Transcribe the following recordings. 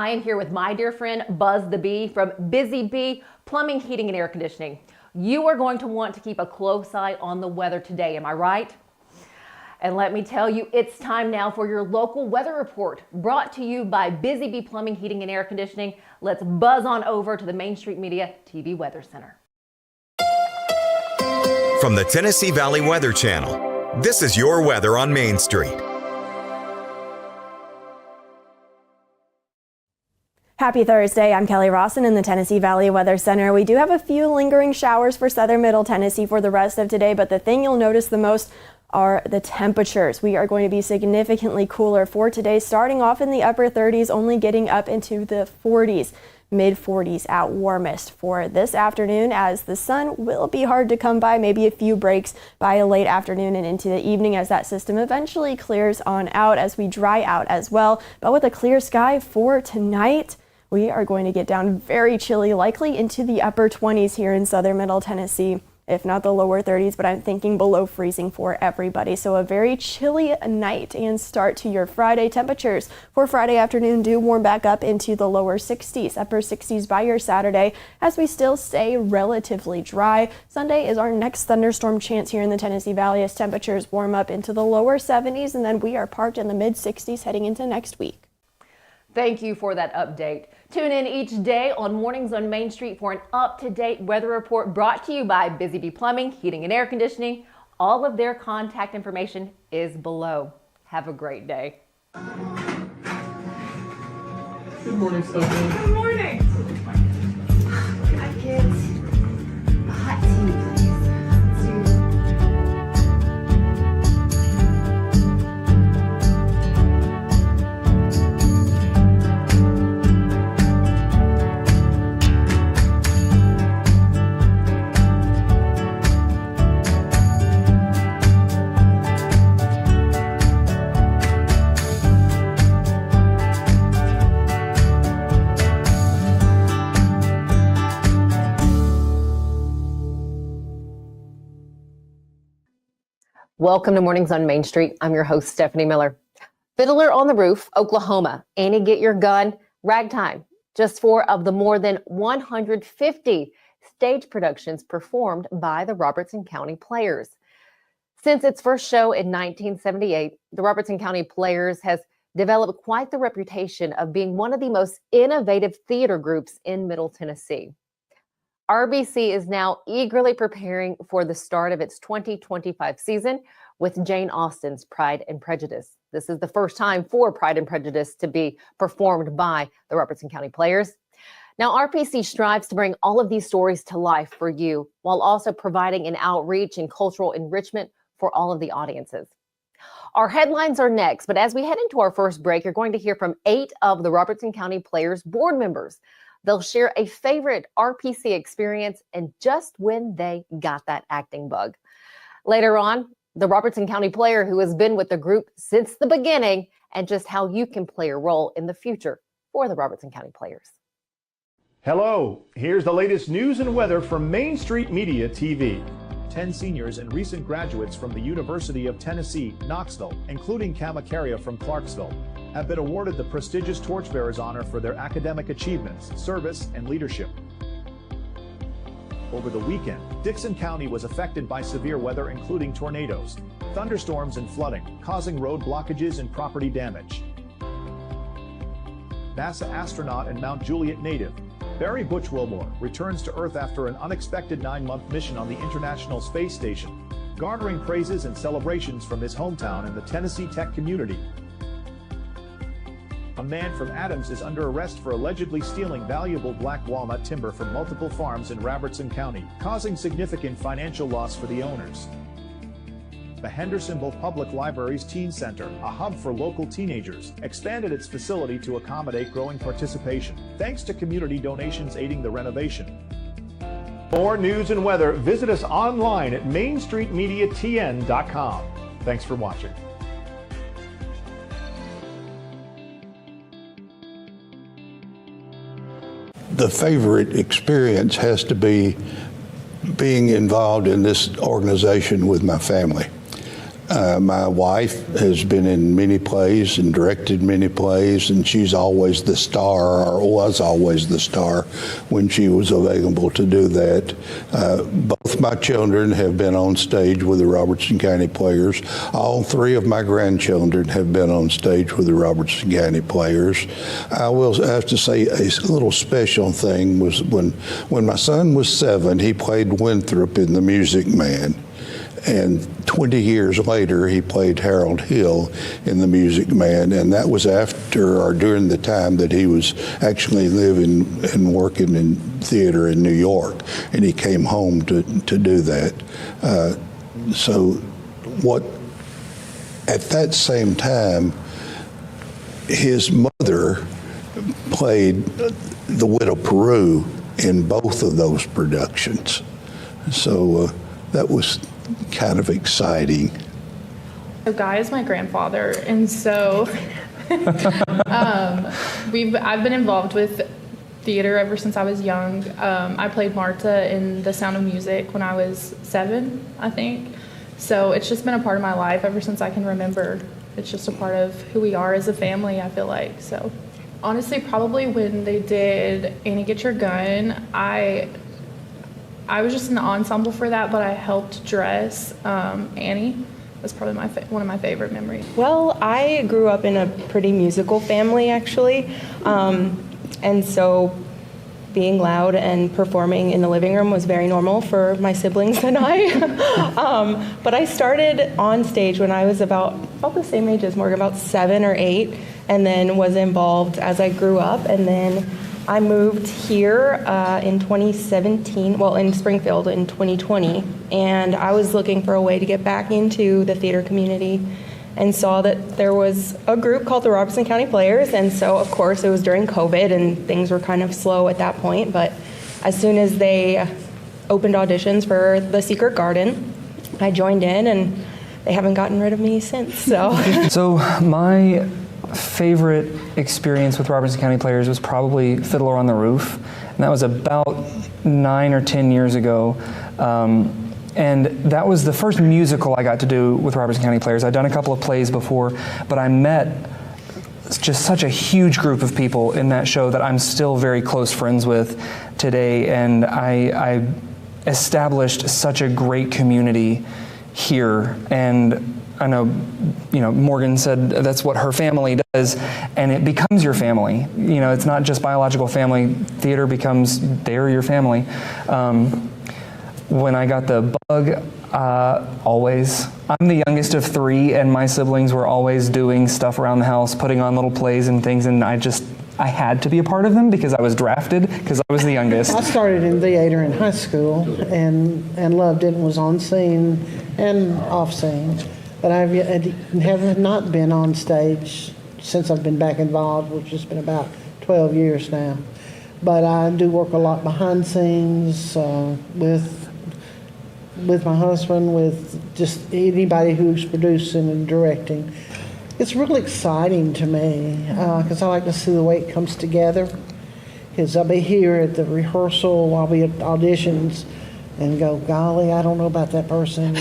I am here with my dear friend Buzz the Bee from Busy Bee Plumbing, Heating, and Air Conditioning. You are going to want to keep a close eye on the weather today, am I right? And let me tell you, it's time now for your local weather report, brought to you by Busy Bee Plumbing, Heating, and Air Conditioning. Let's buzz on over to the Main Street Media TV Weather Center. From the Tennessee Valley Weather Channel, this is your weather on Main Street. Happy Thursday. I'm Kelly Rawson in the Tennessee Valley Weather Center. We do have a few lingering showers for southern middle Tennessee for the rest of today, but the thing you'll notice the most are the temperatures. We are going to be significantly cooler for today, starting off in the upper 30s, only getting up into the 40s. Mid 40s at warmest for this afternoon, as the sun will be hard to come by, maybe a few breaks by late afternoon and into the evening as that system eventually clears on out as we dry out as well. But with a clear sky for tonight, we are going to get down very chilly, likely into the upper 20s here in southern middle Tennessee, if not the lower 30s, but I'm thinking below freezing for everybody. So a very chilly night and start to your Friday. Temperatures for Friday afternoon do warm back up into the lower 60s, upper 60s by your Saturday, as we still stay relatively dry. Sunday is our next thunderstorm chance here in the Tennessee Valley as temperatures warm up into the lower 70s, and then we are parked in the mid 60s heading into next week. Thank you for that update. Tune in each day on Mornings on Main Street for an up-to-date weather report brought to you by Busy Bee Plumbing, Heating, and Air Conditioning. All of their contact information is below. Have a great day. Good morning, Stefanie. Good morning. Hi, kids. Hot tea. Welcome to Mornings on Main Street. I'm your host, Stefanie Miller. Fiddler on the Roof, Oklahoma, Annie Get Your Gun, Ragtime, just four of the more than 150 stage productions performed by the Robertson County Players. Since its first show in 1978, the Robertson County Players has developed quite the reputation of being one of the most innovative theater groups in Middle Tennessee. RBC is now eagerly preparing for the start of its 2025 season with Jane Austen's Pride and Prejudice. This is the first time for Pride and Prejudice to be performed by the Robertson County Players. Now, RPC strives to bring all of these stories to life for you, while also providing an outreach and cultural enrichment for all of the audiences. Our headlines are next, but as we head into our first break, you're going to hear from 8 of the Robertson County Players board members. They'll share a favorite RPC experience and just when they got that acting bug. Later on, the Robertson County player who has been with the group since the beginning and just how you can play a role in the future for the Robertson County Players. Hello, here's the latest news and weather from Main Street Media TV. 10 seniors and recent graduates from the University of Tennessee, Knoxville, including Kamacaria from Clarksville, have been awarded the prestigious Torchbearers Honor for their academic achievements, service, and leadership. Over the weekend, Dickson County was affected by severe weather including tornadoes, thunderstorms, and flooding, causing road blockages and property damage. NASA astronaut and Mount Juliet native Barry Butch Wilmore returns to Earth after an unexpected 9-month mission on the International Space Station, garnering praises and celebrations from his hometown and the Tennessee tech community. A man from Adams is under arrest for allegedly stealing valuable black walnut timber from multiple farms in Robertson County, causing significant financial loss for the owners. The Hendersonville Public Library's Teen Center, a hub for local teenagers, expanded its facility to accommodate growing participation, thanks to community donations aiding the renovation. For more news and weather, visit us online at mainstreetmediatn.com. Thanks for watching. The favorite experience has to be being involved in this organization with my family. My wife has been in many plays and directed many plays, and she's always the star, or was always the star when she was available to do that. Both my children have been on stage with the Robertson County Players. All three of my grandchildren have been on stage with the Robertson County Players. I will have to say a little special thing was when my son was 7, he played Winthrop in The Music Man. And 20 years later, he played Harold Hill in The Music Man, and that was after or during the time that he was actually living and working in theater in New York, and he came home to do that. At that same time, his mother played the Widow Peru in both of those productions. So that was kind of exciting. So Guy is my grandfather, and so I've been involved with theater ever since I was young. I played Marta in The Sound of Music when I was 7, I think. So it's just been a part of my life ever since I can remember. It's just a part of who we are as a family, I feel like. So honestly, probably when they did Annie Get Your Gun, I was just in the ensemble for that, but I helped dress Annie. That's probably one of my favorite memories. Well, I grew up in a pretty musical family, actually. And so being loud and performing in the living room was very normal for my siblings and I. But I started on stage when I was about the same age as Morgan, about 7 or 8, and then was involved as I grew up. And then I moved here in 2017, well, in Springfield in 2020, and I was looking for a way to get back into the theater community and saw that there was a group called the Robertson County Players, and so, of course, it was during COVID, and things were kind of slow at that point, but as soon as they opened auditions for The Secret Garden, I joined in, and they haven't gotten rid of me since, so. So my favorite experience with Robertson County Players was probably Fiddler on the Roof, and that was about 9 or 10 years ago. And that was the first musical I got to do with Robertson County Players. I'd done a couple of plays before, but I met just such a huge group of people in that show that I'm still very close friends with today, and I established such a great community here. And I know, Morgan said that's what her family does, and it becomes your family. It's not just biological family. Theater becomes, they're your family. When I got the bug, always. I'm the youngest of 3, and my siblings were always doing stuff around the house, putting on little plays and things, and I had to be a part of them because I was drafted, because I was the youngest. I started in theater in high school and loved it and was on scene and off scene. But I have not been on stage since I've been back involved, which has been about 12 years now. But I do work a lot behind scenes with my husband, with just anybody who's producing and directing. It's really exciting to me because I like to see the way it comes together. Because I'll be here at the rehearsal, I'll be at auditions, and go, golly, I don't know about that person.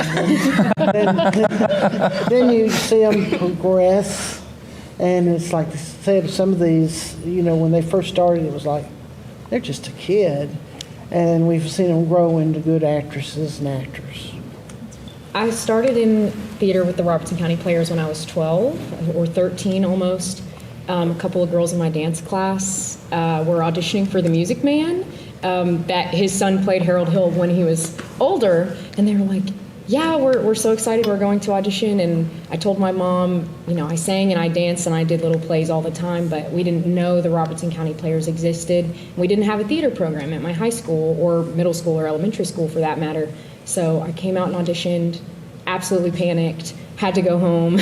then you see them progress, and it's like I said, some of these, when they first started, it was like, they're just a kid. And we've seen them grow into good actresses and actors. I started in theater with the Robertson County Players when I was 12 or 13 almost. A couple of girls in my dance class were auditioning for The Music Man. That his son played Harold Hill when he was older, and they were like, yeah, we're so excited, we're going to audition. And I told my mom, I sang and I danced and I did little plays all the time, but we didn't know the Robertson County Players existed. We didn't have a theater program at my high school or middle school or elementary school for that matter. So I came out and auditioned, absolutely panicked, had to go home,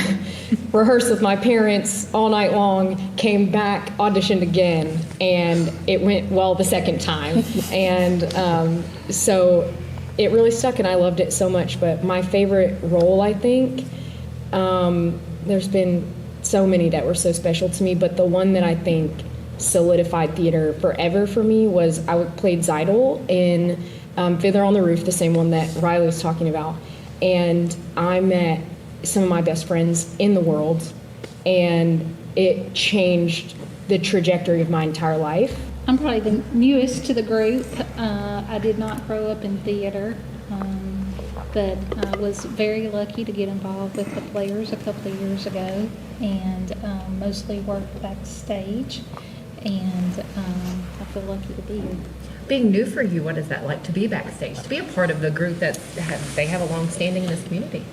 rehearsed with my parents all night long, came back, auditioned again, and it went well the second time. And so it really stuck, and I loved it so much. But my favorite role, I think, there's been so many that were so special to me, but the one that I think solidified theater forever for me was I played Zeidel in Fiddler on the Roof, the same one that Riley was talking about. And I met some of my best friends in the world, and it changed the trajectory of my entire life. I'm probably the newest to the group. I did not grow up in theater, but I was very lucky to get involved with the Players a couple of years ago, and mostly worked backstage, and I feel lucky to be here. Being new for you, what is that like to be backstage, to be a part of the group that they have a long standing in this community?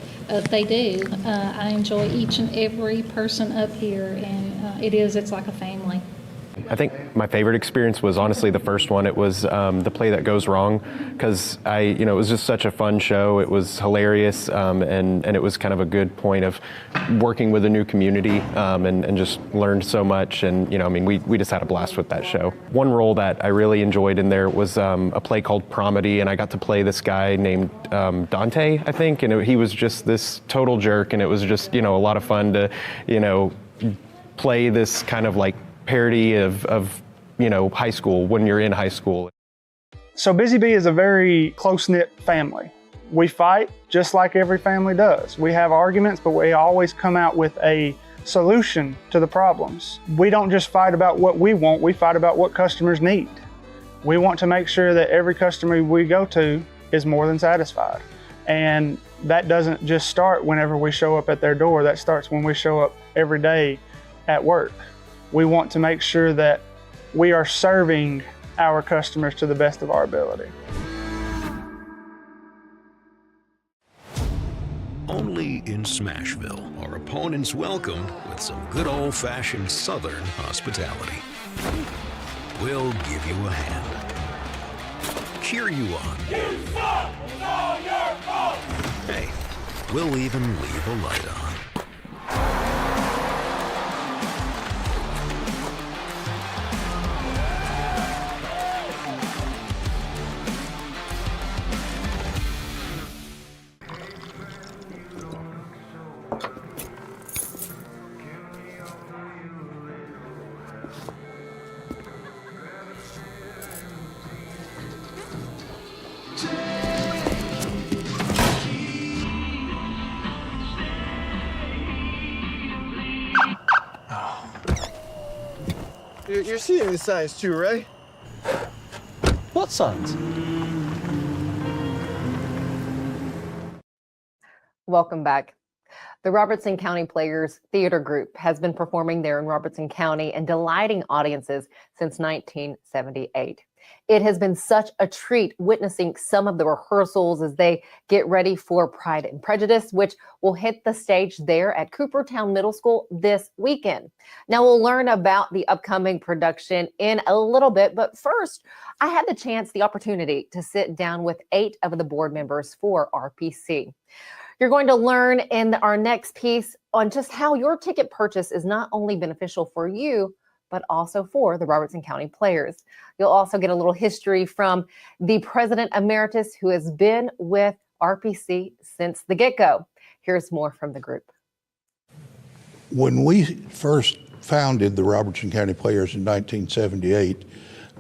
They do. I enjoy each and every person up here, and it's like a family. I think my favorite experience was honestly the first one. It was the Play That Goes Wrong, because it was just such a fun show. It was hilarious, and it was kind of a good point of working with a new community, and just learned so much. And we just had a blast with that show. One role that I really enjoyed in there was a play called Promedy, and I got to play this guy named Dante, I think, and he was just this total jerk, and it was just a lot of fun to play this kind of like parody of high school when you're in high school. So Busy Bee is a very close-knit family. We fight just like every family does. We have arguments, but we always come out with a solution to the problems. We don't just fight about what we want, we fight about what customers need. We want to make sure that every customer we go to is more than satisfied. And that doesn't just start whenever we show up at their door, that starts when we show up every day at work. We want to make sure that we are serving our customers to the best of our ability. Only in Smashville are opponents welcomed with some good old-fashioned Southern hospitality. We'll give you a hand, cheer you on. Hey, we'll even leave a light on. You're seeing the signs too, right? What signs? Welcome back. The Robertson County Players Theater Group has been performing there in Robertson County and delighting audiences since 1978. It has been such a treat witnessing some of the rehearsals as they get ready for Pride and Prejudice, which will hit the stage there at Coopertown Middle School this weekend. Now we'll learn about the upcoming production in a little bit, but first, I had the opportunity to sit down with 8 of the board members for RPC. You're going to learn in our next piece on just how your ticket purchase is not only beneficial for you, but also for the Robertson County Players. You'll also get a little history from the President Emeritus who has been with RPC since the get-go. Here's more from the group. When we first founded the Robertson County Players in 1978,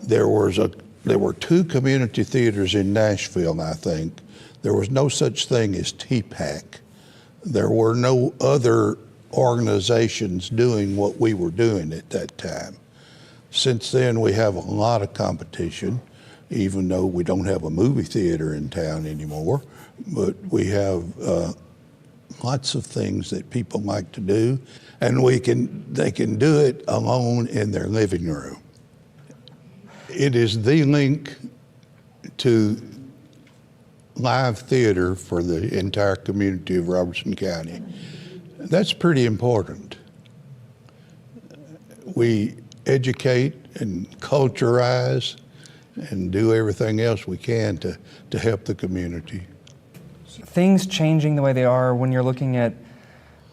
there were 2 community theaters in Nashville, I think. There was no such thing as TPAC. There were no other organizations doing what we were doing at that time. Since then, we have a lot of competition, even though we don't have a movie theater in town anymore, but we have lots of things that people like to do, and they can do it alone in their living room. It is the link to live theater for the entire community of Robertson County. That's pretty important. We educate and culturize and do everything else we can to help the community. Things changing the way they are when you're looking at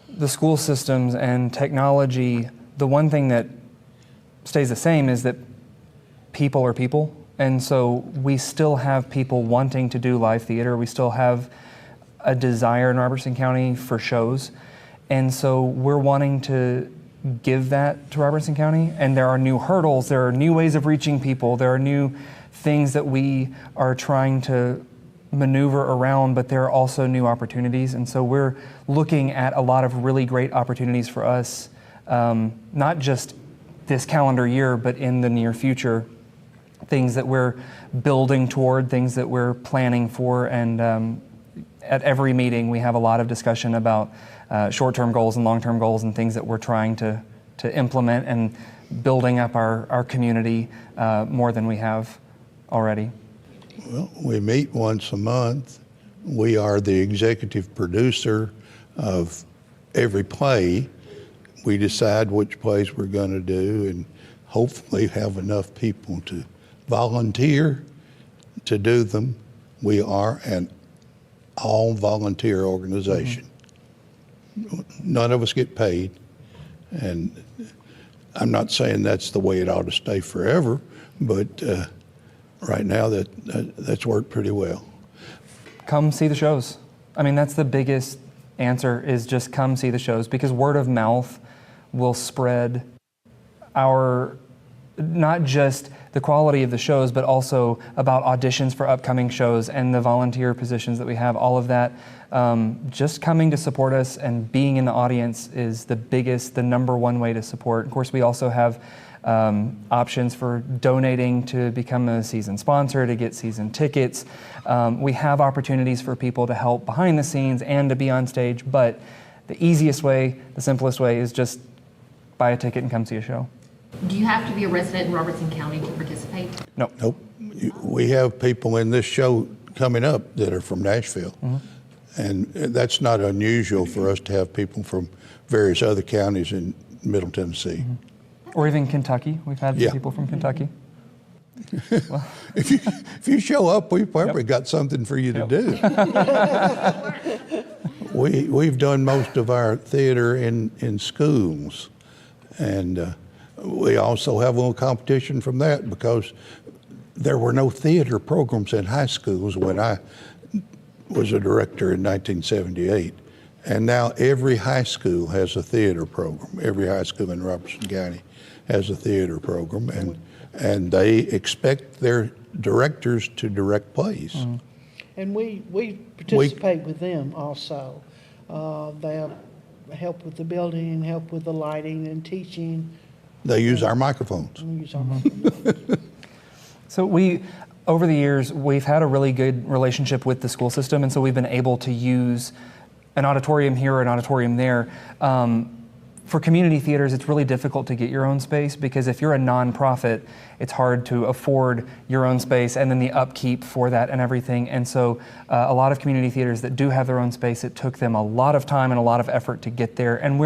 the school systems and technology, the one thing that stays the same is that people are people. And so we still have people wanting to do live theater. We still have a desire in Robertson County for shows. And so we're wanting to give that to Robertson County. And there are new hurdles, there are new ways of reaching people, there are new things that we are trying to maneuver around, but there are also new opportunities. And so we're looking at a lot of really great opportunities for us, not just this calendar year, but in the near future, things that we're building toward, things that we're planning for. And at every meeting, we have a lot of discussion about short-term goals and long-term goals and things that we're trying to implement and building up our community more than we have already. Well, we meet once a month. We are the executive producer of every play. We decide which plays we're going to do and hopefully have enough people to volunteer to do them. We are an all-volunteer organization. None of us get paid, and I'm not saying that's the way it ought to stay forever, but right now that's worked pretty well. Come see the shows. I mean, that's the biggest answer, is just come see the shows, because word of mouth will spread our, not just the quality of the shows, but also about auditions for upcoming shows and the volunteer positions that we have, all of that. Just coming to support us and being in the audience is the number one way to support. Of course, we also have options for donating to become a season sponsor, to get season tickets. We have opportunities for people to help behind the scenes and to be on stage, but the easiest way, the simplest way, is just buy a ticket and come see a show. Do you have to be a resident in Robertson County to participate? No. Nope. We have people in this show coming up that are from Nashville. And that's not unusual for us to have people from various other counties in Middle Tennessee. Or even Kentucky. We've had people from Kentucky. Well. If you show up, we've probably got something for you to do. We've done most of our theater in schools, and we also have a little competition from that because there were no theater programs in high schools when I was a director in 1978. And now every high school has a theater program. Every high school in Robertson County has a theater program, and they expect their directors to direct plays. And we participate with them also. They help with the building, help with the lighting and teaching. They use our microphones. So over the years, we've had a really good relationship with the school system, and so we've been able to use an auditorium here or an auditorium there. For community theaters, it's really difficult to get your own space, because if you're a nonprofit, it's hard to afford your own space and then the upkeep for that and everything. And so a lot of community theaters that do have their own space, it took them a lot of time and a lot of effort to get there. And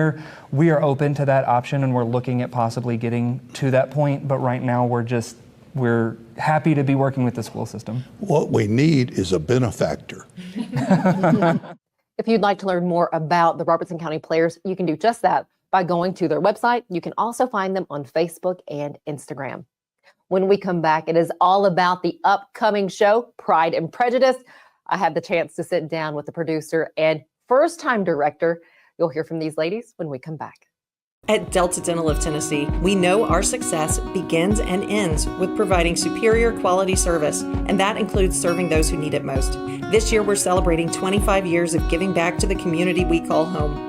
we are open to that option, and we're looking at possibly getting to that point. But right now, we're happy to be working with the school system. What we need is a benefactor. If you'd like to learn more about the Robertson County Players, you can do just that by going to their website. You can also find them on Facebook and Instagram. When we come back, it is all about the upcoming show, Pride and Prejudice. I had the chance to sit down with the producer and first-time director. You'll hear from these ladies when we come back. At Delta Dental of Tennessee, we know our success begins and ends with providing superior quality service, and that includes serving those who need it most. This year, we're celebrating 25 years of giving back to the community we call home.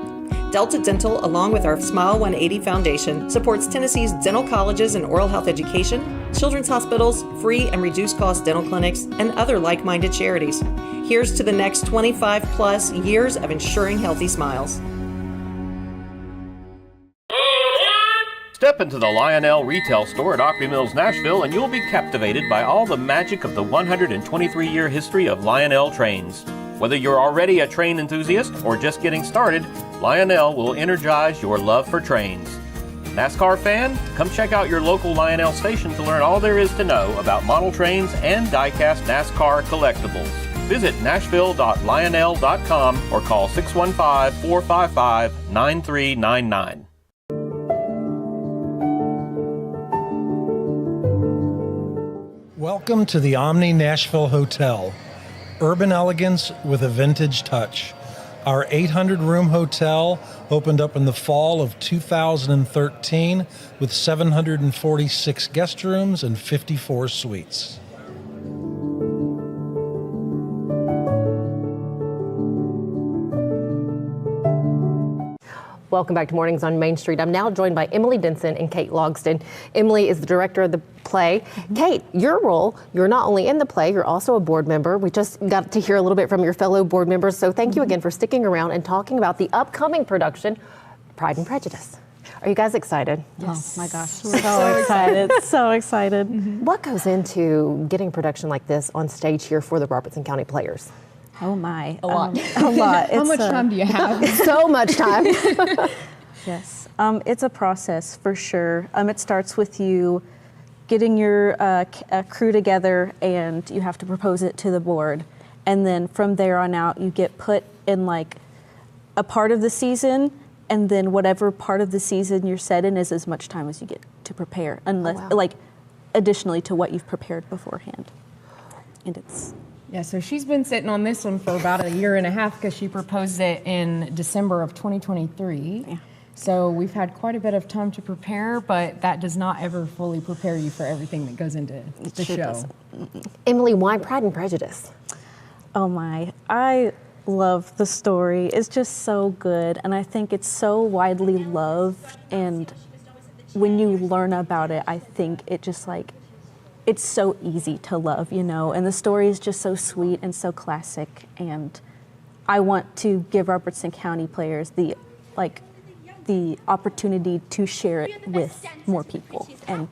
Delta Dental, along with our Smile 180 Foundation, supports Tennessee's dental colleges and oral health education, children's hospitals, free and reduced cost dental clinics, and other like-minded charities. Here's to the next 25 plus years of ensuring healthy smiles. Step into the Lionel retail store at Opry Mills, Nashville, and you'll be captivated by all the magic of the 123-year history of Lionel trains. Whether you're already a train enthusiast or just getting started, Lionel will energize your love for trains. NASCAR fan? Come check out your local Lionel station to learn all there is to know about model trains and die-cast NASCAR collectibles. Visit nashville.lionel.com or call 615-455-9399. Welcome to the Omni Nashville Hotel. Urban elegance with a vintage touch. Our 800-room hotel opened up in the fall of 2013 with 746 guest rooms and 54 suites. Welcome back to Mornings on Main Street. I'm now joined by Emily Denson and Kate Logston. Emily is the director of the play. Kate, your role, you're not only in the play, you're also a board member. We just got to hear a little bit from your fellow board members, so thank you again for sticking around and talking about the upcoming production, Pride and Prejudice. Are you guys excited? Yes. Oh my gosh, we're so excited, so excited. What goes into getting production like this on stage here for the Robertson County Players? Oh my. A lot. A lot. How much time do you have? So much time. Yes. It's a process for sure. It starts with you getting your crew together, and you have to propose it to the board. And then from there on out, you get put in like a part of the season, and then whatever part of the season you're set in is as much time as you get to prepare, unless like additionally to what you've prepared beforehand. And it's Yeah, so she's been sitting on this one for about a year and a half because she proposed it in December of 2023. Yeah. So we've had quite a bit of time to prepare, but that does not ever fully prepare you for everything that goes into the show. Emily, why Pride and Prejudice? Oh my, I love the story. It's just so good, and I think it's so widely loved, and when you learn about it, I think it just like, it's so easy to love, you know, and the story is just so sweet and so classic, and I want to give Robertson County Players the opportunity to share it with more people. And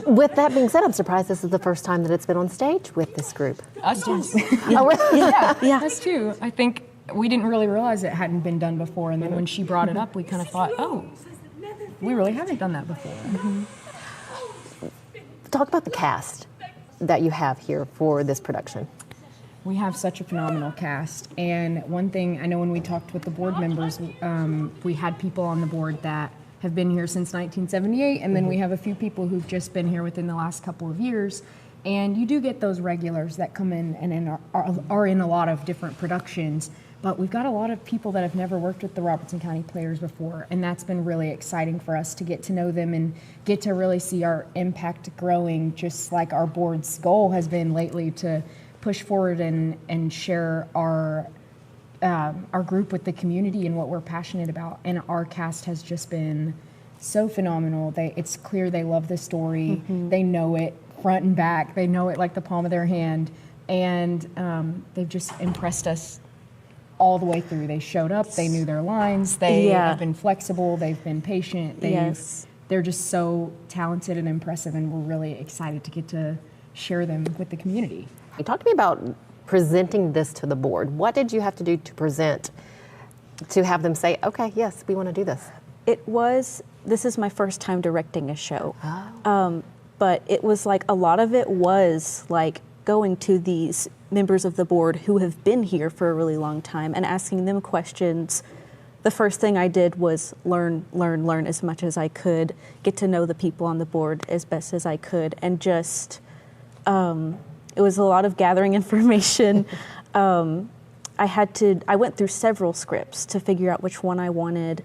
with that being said, I'm surprised this is the first time that it's been on stage with this group. Us too. Oh, really? Yeah, us too. I think we didn't really realize it hadn't been done before, and then when she brought it up, we kind of thought, oh, we really haven't done that before. Talk about the cast that you have here for this production. We have such a phenomenal cast, and one thing I know when we talked with the board members, we had people on the board that have been here since 1978, and then we have a few people who've just been here within the last couple of years, and you do get those regulars that come in and are in a lot of different productions, but we've got a lot of people that have never worked with the Robertson County Players before, and that's been really exciting for us to get to know them and get to really see our impact growing, just like our board's goal has been lately to push forward and share our group with the community and what we're passionate about. And our cast has just been so phenomenal. It's clear they love the story. They know it front and back. They know it like the palm of their hand. And they've just impressed us all the way through. They showed up. They knew their lines. They have been flexible. They've been patient. They're just so talented and impressive, and we're really excited to get to share them with the community. Talk to me about presenting this to the board. What did you have to do to present, to have them say, okay, yes, we want to do this? This is my first time directing a show. But it was like, a lot of it was like going to these members of the board who have been here for a really long time and asking them questions. The first thing I did was learn as much as I could, get to know the people on the board as best as I could, and just, it was a lot of gathering information. I went through several scripts to figure out which one I wanted,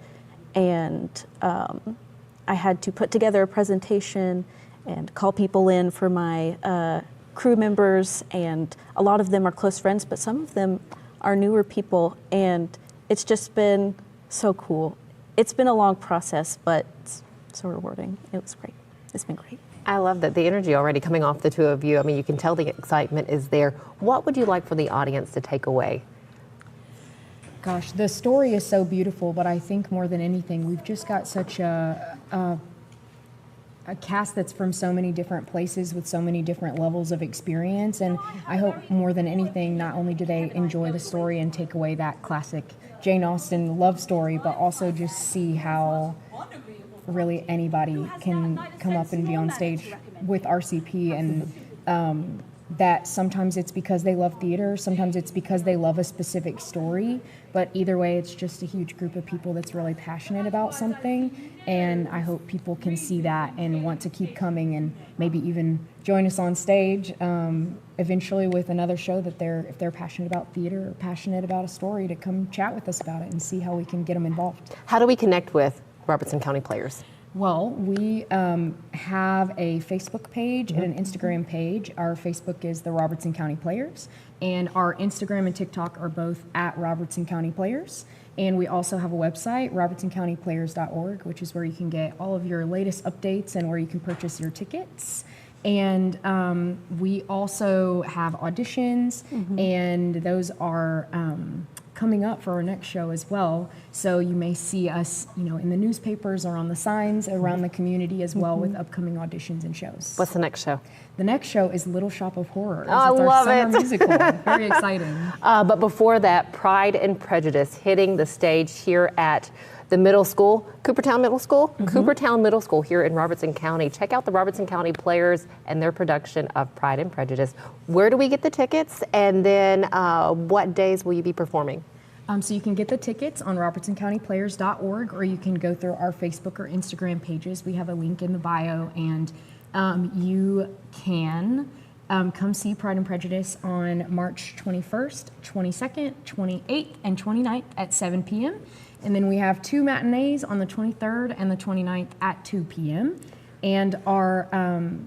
and I had to put together a presentation and call people in for my crew members, and a lot of them are close friends, but some of them are newer people, and it's just been so cool. It's been a long process, but it's so rewarding. It was great. It's been great. I love that the energy already coming off the two of you. I mean, you can tell the excitement is there. What would you like for the audience to take away? Gosh, the story is so beautiful, but I think more than anything, we've just got such a cast that's from so many different places with so many different levels of experience, and I hope more than anything, not only do they enjoy the story and take away that classic Jane Austen love story, but also just see how really anybody can come up and be on stage with RCP, and that sometimes it's because they love theater, sometimes it's because they love a specific story, but either way, it's just a huge group of people that's really passionate about something, and I hope people can see that and want to keep coming and maybe even join us on stage eventually with another show that if they're passionate about theater or passionate about a story, to come chat with us about it and see how we can get them involved. How do we connect with Robertson County Players? Well, we have a Facebook page and an Instagram page. Our Facebook is the Robertson County Players, and our Instagram and TikTok are both at Robertson County Players. And we also have a website, robertsoncountyplayers.org, which is where you can get all of your latest updates and where you can purchase your tickets. And we also have auditions, and those are coming up for our next show as well. So you may see us, in the newspapers or on the signs around the community as well with upcoming auditions and shows. What's the next show? The next show is Little Shop of Horrors. Oh, I it's love our summer it. musical. Very exciting. But before that, Pride and Prejudice hitting the stage here at the middle school, Coopertown Middle School? Coopertown Middle School here in Robertson County. Check out the Robertson County Players and their production of Pride and Prejudice. Where do we get the tickets? And then what days will you be performing? So you can get the tickets on robertsoncountyplayers.org, or you can go through our Facebook or Instagram pages. We have a link in the bio, and you can come see Pride and Prejudice on March 21st, 22nd, 28th, and 29th at 7 p.m. And then we have 2 matinees on the 23rd and the 29th at 2 p.m. And our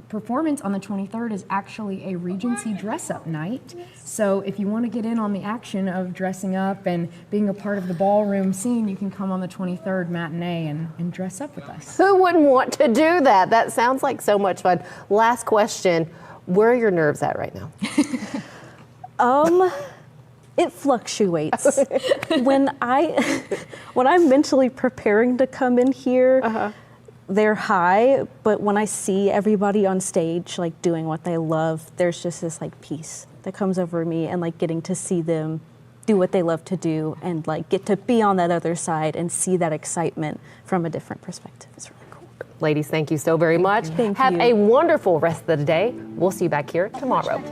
performance on the 23rd is actually a Regency dress-up night. So if you want to get in on the action of dressing up and being a part of the ballroom scene, you can come on the 23rd matinee and dress up with us. Who wouldn't want to do that? That sounds like so much fun. Last question, where are your nerves at right now? It fluctuates. When I'm mentally preparing to come in here, they're high, but when I see everybody on stage like doing what they love, there's just this like peace that comes over me, and like getting to see them do what they love to do and like get to be on that other side and see that excitement from a different perspective. It's really cool. Ladies, thank you so very much. Have a wonderful rest of the day. We'll see you back here tomorrow.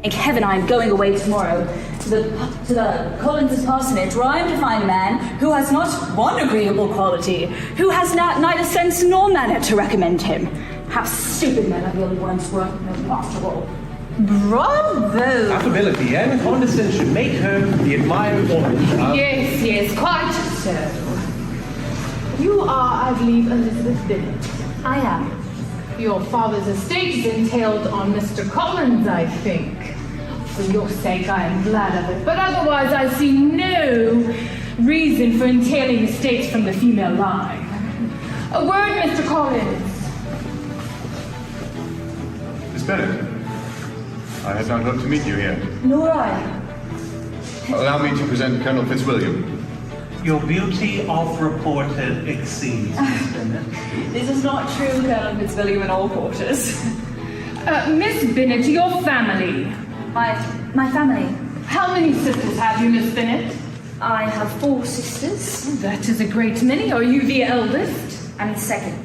And Kev and I am going away tomorrow to the Collins' parsonage, where I am to find a man who has not one agreeable quality, who has neither sense nor manner to recommend him. How stupid men are the only ones worth no after all. Bravo! Affability and condescension make her the admired woman of... Yes, quite so. You are, I believe, Elizabeth Bennett. I am. Your father's estate is entailed on Mr. Collins, I think. For your sake, I am glad of it. But otherwise, I see no reason for entailing estates from the female line. A word, Mr. Collins. Miss Bennett, I had not hoped to meet you here. Nor I. Allow me to present Colonel Fitzwilliam. Your beauty of reporter exceeds, Miss Bennett. This is not true, Colonel Fitzwilliam, in all quarters. Miss Bennett, your family. My family. How many sisters have you, Miss Bennett? I have 4 sisters. That is a great many. Are you the eldest? I'm the second.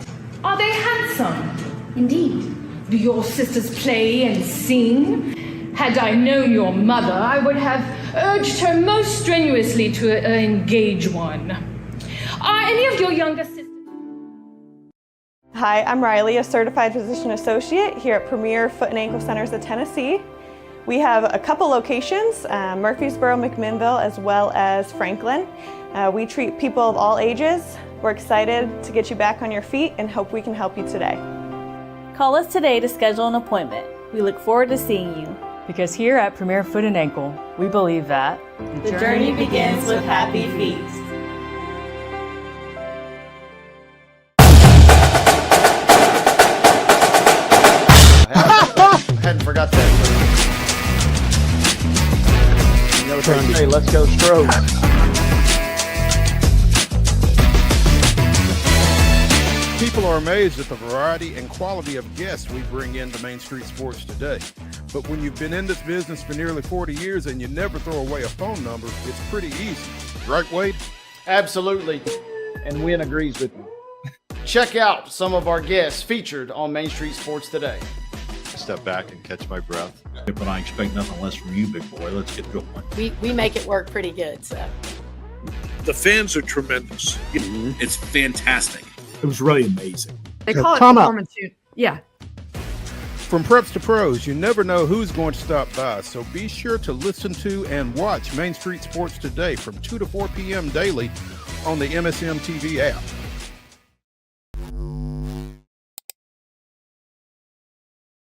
Are they handsome? Indeed. Do your sisters play and sing? Had I known your mother, I would have urged her most strenuously to engage one. Are any of your younger sisters? Hi, I'm Riley, a certified physician associate here at Premier Foot and Ankle Centers of Tennessee. We have a couple locations, Murfreesboro, McMinnville, as well as Franklin. We treat people of all ages. We're excited to get you back on your feet and hope we can help you today. Call us today to schedule an appointment. We look forward to seeing you. Because here at Premier Foot and Ankle, we believe that the journey begins with happy feet. I hadn't forgot that. You know what they say, let's go Strokes. People are amazed at the variety and quality of guests we bring into Main Street Sports today. But when you've been in this business for nearly 40 years and you never throw away a phone number, it's pretty easy. Right, Wade? Absolutely. And Wynn agrees with me. Check out some of our guests featured on Main Street Sports today. Step back and catch my breath. But I expect nothing less from you, big boy. Let's get going. We make it work pretty good. So the fans are tremendous. It's fantastic. It was really amazing. They call it performance shoot. Yeah. From preps to pros, you never know who's going to stop by, so be sure to listen to and watch Main Street Sports today from 2 to 4 p.m. daily on the MSM TV app.